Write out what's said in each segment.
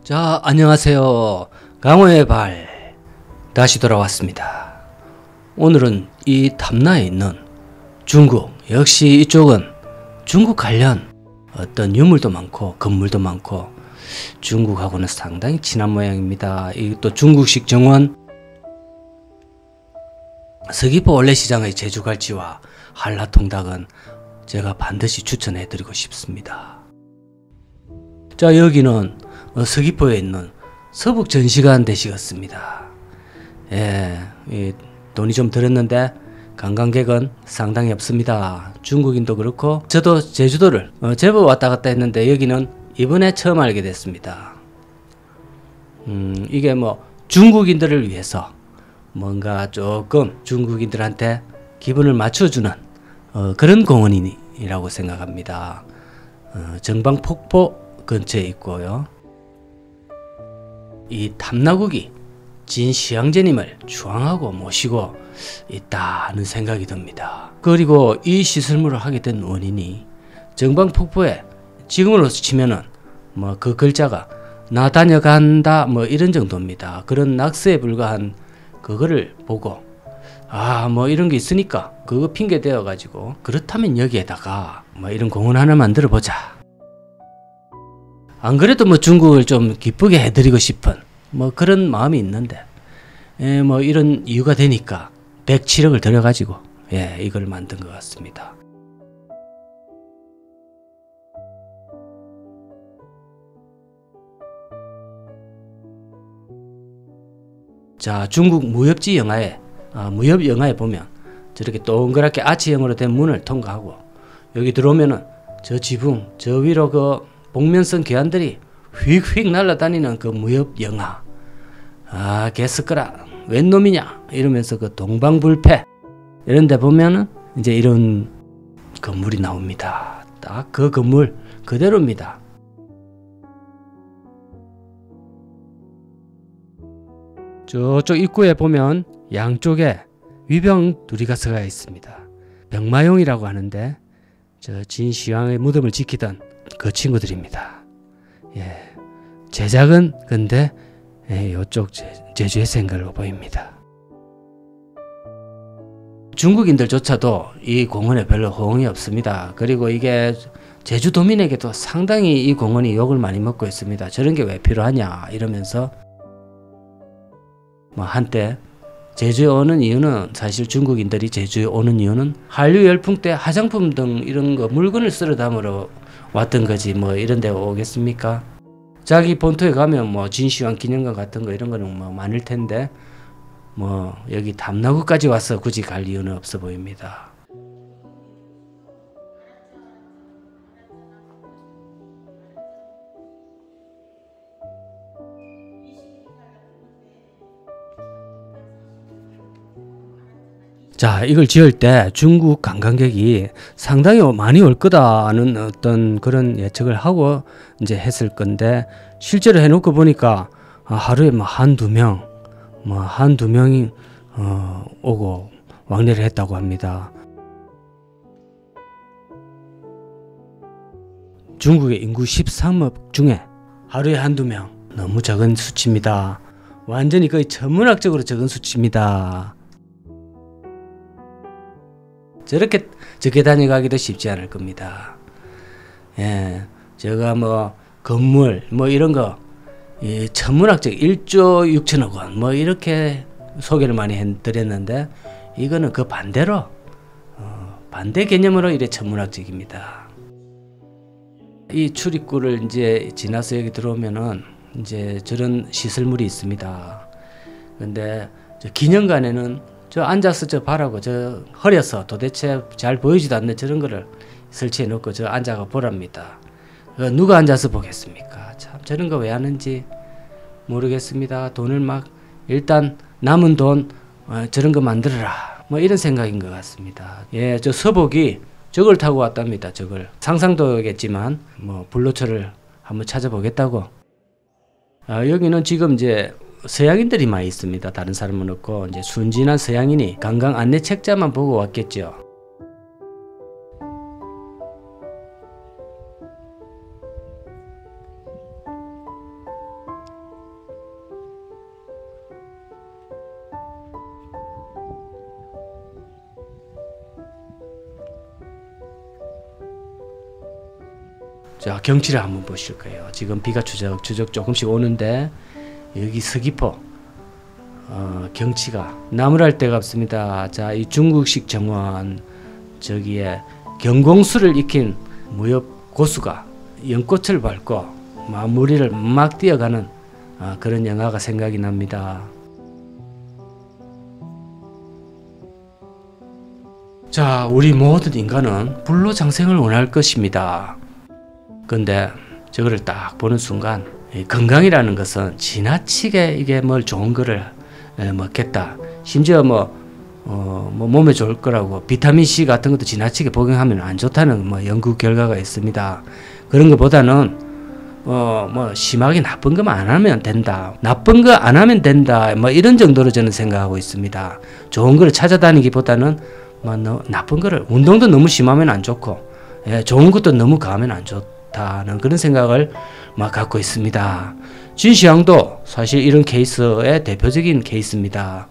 자, 안녕하세요. 강호의 발 다시 돌아왔습니다. 오늘은 이 탐나에 있는 중국, 역시 이쪽은 중국 관련 어떤 유물도 많고 건물도 많고 중국하고는 상당히 친한 모양입니다. 이것도 중국식 정원, 서귀포 원래시장의 제주갈치와 한라통닭은 제가 반드시 추천해 드리고 싶습니다. 자, 여기는 서귀포에 있는 서북전시관 되시겠습니다. 예, 돈이 좀 들었는데 관광객은 상당히 없습니다. 중국인도 그렇고 저도 제주도를 제법 왔다 갔다 했는데 여기는 이번에 처음 알게 됐습니다. 이게 뭐 중국인들을 위해서 뭔가 조금 중국인들한테 기분을 맞춰주는 그런 공원이라고 생각합니다. 정방폭포 근처에 있고요. 이 탐나국이 진시황제님을 주황하고 모시고 있다는 생각이 듭니다. 그리고 이 시설물을 하게 된 원인이 정방폭포에 지금으로 치면은 뭐 그 글자가 나 다녀간다 뭐 이런 정도입니다. 그런 낙서에 불과한 그거를 보고 뭐 이런 게 있으니까 그거 핑계 대어 가지고 그렇다면 여기에다가 뭐 이런 공원 하나 만들어 보자. 안 그래도 뭐 중국을 좀 기쁘게 해드리고 싶은 뭐 그런 마음이 있는데 뭐 이런 이유가 되니까 107억을 들여가지고 이걸 만든 것 같습니다. 자, 중국 무협지 영화에 무협 영화에 보면 저렇게 동그랗게 아치형으로 된 문을 통과하고 여기 들어오면은 저 지붕 저 위로 그 복면성 괴한들이 휙휙 날아다니는 그 무협 영화. 개스끄라 웬 놈이냐 이러면서 그 동방불패 이런 데 보면은 이제 이런 건물이 나옵니다. 딱 그 건물 그대로입니다. 저쪽 입구에 보면 양쪽에 위병 두리가스가 있습니다. 병마용이라고 하는데 저 진시황의 무덤을 지키던 그 친구들입니다. 제작은 근데 이쪽 제주에 센 걸로 보입니다. 중국인들조차도 이 공원에 별로 호응이 없습니다. 그리고 이게 제주도민에게도 상당히 이 공원이 욕을 많이 먹고 있습니다. 저런 게 왜 필요하냐 이러면서 뭐 한때 제주에 오는 이유는 사실 중국인들이 제주에 오는 이유는 한류 열풍 때 화장품 등 이런 거 물건을 쓸어 담으러 왔던 거지 뭐 이런 데 오겠습니까? 자기 본토에 가면 뭐 진시황 기념관 같은 거 이런 거는 뭐 많을 텐데 뭐 여기 담나구까지 와서 굳이 갈 이유는 없어 보입니다. 자, 이걸 지을 때 중국 관광객이 상당히 많이 올 거다는 어떤 그런 예측을 하고 이제 했을 건데 실제로 해놓고 보니까 하루에 뭐 한두 명이 오고 왕래를 했다고 합니다. 중국의 인구 13억 중에 하루에 한두 명 너무 적은 수치입니다. 완전히 거의 천문학적으로 적은 수치입니다. 저렇게 적게 다녀가기도 쉽지 않을 겁니다. 제가 뭐 건물 뭐 이런 거 천문학적 1조 6천억 원 뭐 이렇게 소개를 많이 해드렸는데 이거는 그 반대로 반대 개념으로 이래 천문학적입니다. 이 출입구를 이제 지나서 여기 들어오면은 이제 저런 시설물이 있습니다. 근데 저 기념관에는 저 앉아서 저 바라고 저 허려서 도대체 잘 보이지도 않는 저런 거를 설치해 놓고 저 앉아가 보랍니다. 누가 앉아서 보겠습니까? 참 저런 거 왜 하는지 모르겠습니다. 돈을 막 일단 남은 돈 저런 거 만들어라 뭐 이런 생각인 것 같습니다. 저 서복이 저걸 타고 왔답니다. 저걸 상상도겠지만 뭐 불로초를 한번 찾아보겠다고. 여기는 지금 이제 서양인들이 많이 있습니다. 다른 사람은 없고 이제 순진한 서양인이 관광 안내 책자만 보고 왔겠죠. 자, 경치를 한번 보실 거예요. 지금 비가 추적추적 조금씩 오는데 여기 서귀포 경치가 나무랄 데가 없습니다. 자, 이 중국식 정원 저기에 경공수를 익힌 무협 고수가 연꽃을 밟고 무리를 막 뛰어가는 그런 영화가 생각이 납니다. 자, 우리 모든 인간은 불로장생을 원할 것입니다. 근데 저거를 딱 보는 순간 건강이라는 것은 지나치게 이게 뭘 좋은 거를 먹겠다. 심지어 몸에 좋을 거라고 비타민C 같은 것도 지나치게 복용하면 안 좋다는 연구 결과가 있습니다. 그런 것보다는 심하게 나쁜 것만 안 하면 된다. 나쁜 거 안 하면 된다. 이런 정도로 저는 생각하고 있습니다. 좋은 거를 찾아다니기보다는 나쁜 거를 운동도 너무 심하면 안 좋고 좋은 것도 너무 가하면 안 좋다는 그런 생각을 갖고 있습니다. 진시황도 사실 이런 케이스의 대표적인 케이스입니다.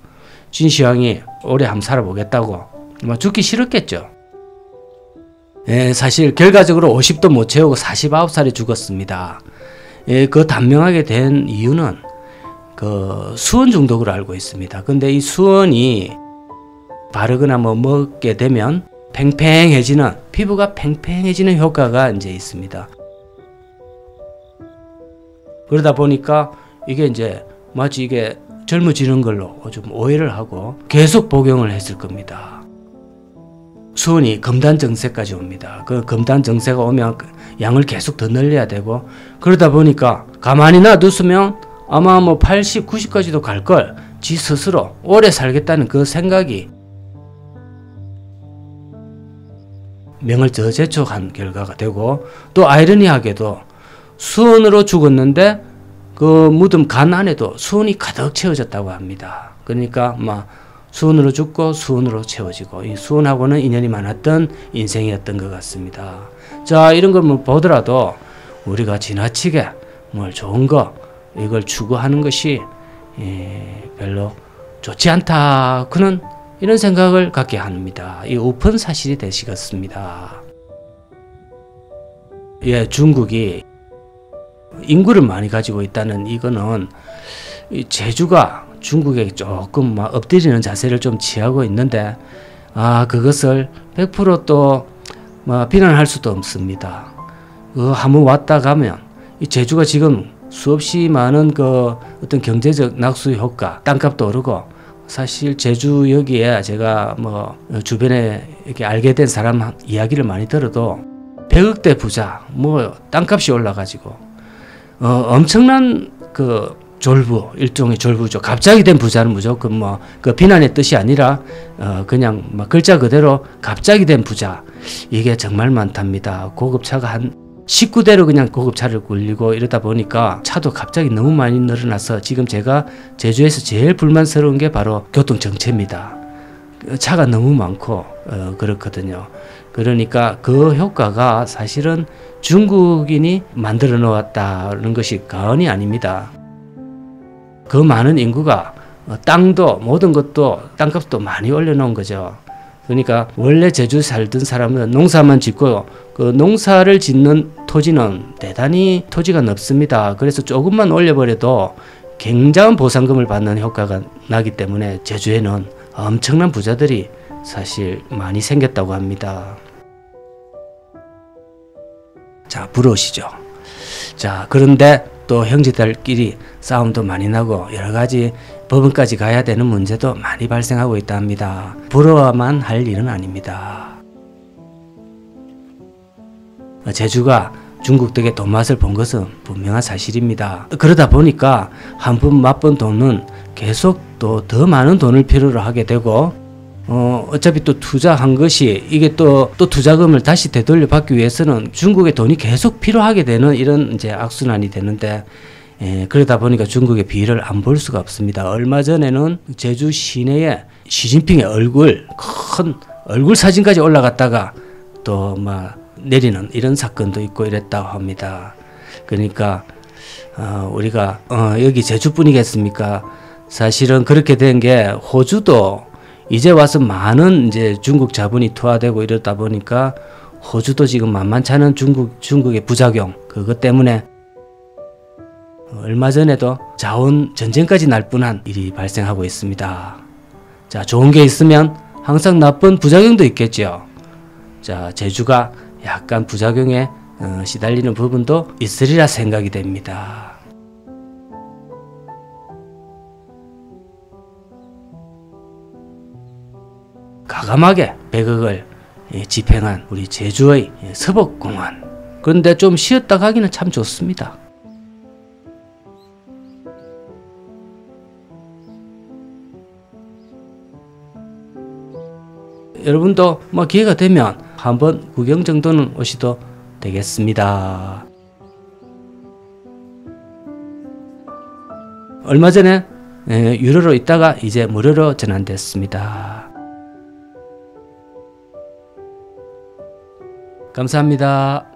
진시황이 오래 한번 살아보겠다고 죽기 싫었겠죠. 사실 결과적으로 50도 못 채우고 49살에 죽었습니다. 그 단명하게 된 이유는 그 수원 중독으로 알고 있습니다. 근데 이 수원이 바르거나 먹게 되면 피부가 팽팽해지는 효과가 이제 있습니다. 그러다 보니까 이게 이제 마치 이게 젊어지는 걸로 좀 오해를 하고 계속 복용을 했을 겁니다. 수원이 금단정세까지 옵니다. 그 금단정세가 오면 양을 계속 더 늘려야 되고 그러다 보니까 가만히 놔뒀으면 아마 80, 90까지도 갈 걸 지 스스로 오래 살겠다는 그 생각이 명을 더 재촉한 결과가 되고 또 아이러니하게도 수원으로 죽었는데 그 무덤 간 안에도 수원이 가득 채워졌다고 합니다. 그러니까 수원으로 죽고 수원으로 채워지고 이 수원하고는 인연이 많았던 인생이었던 것 같습니다. 자, 이런 걸 보더라도 우리가 지나치게 뭘 좋은 거 이걸 추구하는 것이 별로 좋지 않다. 그는 이런 생각을 갖게 합니다. 이 우픈 사실이 되시겠습니다. 중국이 인구를 많이 가지고 있다는 이거는 제주가 중국에 조금 엎드리는 자세를 좀 취하고 있는데 그것을 100% 비난할 수도 없습니다. 한번 왔다 가면 이 제주가 지금 수없이 많은 그 어떤 경제적 낙수 효과, 땅값도 오르고 사실 제주 여기에 제가 주변에 이렇게 알게 된 사람 이야기를 많이 들어도 100억대 부자, 땅값이 올라가지고 엄청난 그 졸부, 일종의 졸부죠. 갑자기 된 부자는 무조건 그 비난의 뜻이 아니라 그냥 글자 그대로 갑자기 된 부자, 이게 정말 많답니다. 고급차가 한 19대로 그냥 고급차를 굴리고 이러다 보니까 차도 갑자기 너무 많이 늘어나서 지금 제가 제주에서 제일 불만스러운 게 바로 교통정체입니다. 차가 너무 많고 그렇거든요. 그러니까 그 효과가 사실은 중국인이 만들어 놓았다는 것이 과언이 아닙니다. 그 많은 인구가 땅도 모든 것도 땅값도 많이 올려놓은 거죠. 그러니까 원래 제주 살던 사람은 농사만 짓고 그 농사를 짓는 토지는 대단히 토지가 넓습니다. 그래서 조금만 올려버려도 굉장한 보상금을 받는 효과가 나기 때문에 제주에는 엄청난 부자들이 사실 많이 생겼다고 합니다. 자, 부러우시죠? 자, 그런데 또 형제들끼리 싸움도 많이 나고 여러 가지 법원까지 가야 되는 문제도 많이 발생하고 있다 합니다. 부러워만 할 일은 아닙니다. 제주가 중국 덕에 돈맛을 본 것은 분명한 사실입니다. 그러다 보니까 한 번 맛본 돈은 계속 또 더 많은 돈을 필요로 하게 되고 어차피 또 투자한 것이 이게 또 투자금을 다시 되돌려 받기 위해서는 중국의 돈이 계속 필요하게 되는 이런 이제 악순환이 되는데 그러다 보니까 중국의 비를 안 볼 수가 없습니다. 얼마 전에는 제주 시내에 시진핑의 큰 얼굴 사진까지 올라갔다가 또 내리는 이런 사건도 있고 이랬다고 합니다. 그러니까 우리가 여기 제주뿐이겠습니까? 사실은 그렇게 된 게 호주도 이제 와서 많은 이제 중국 자본이 투하되고 이러다 보니까 호주도 지금 만만치 않은 중국의 부작용, 그것 때문에 얼마 전에도 자원 전쟁까지 날 뻔한 일이 발생하고 있습니다. 자, 좋은 게 있으면 항상 나쁜 부작용도 있겠죠. 자, 제주가 약간 부작용에 시달리는 부분도 있으리라 생각이 됩니다. 과감하게 100억을 집행한 우리 제주의 서복공원. 그런데 좀 쉬었다 가기는 참 좋습니다. 여러분도 뭐 기회가 되면 한번 구경 정도는 오셔도 되겠습니다. 얼마 전에 유료로 있다가 이제 무료로 전환됐습니다. 감사합니다.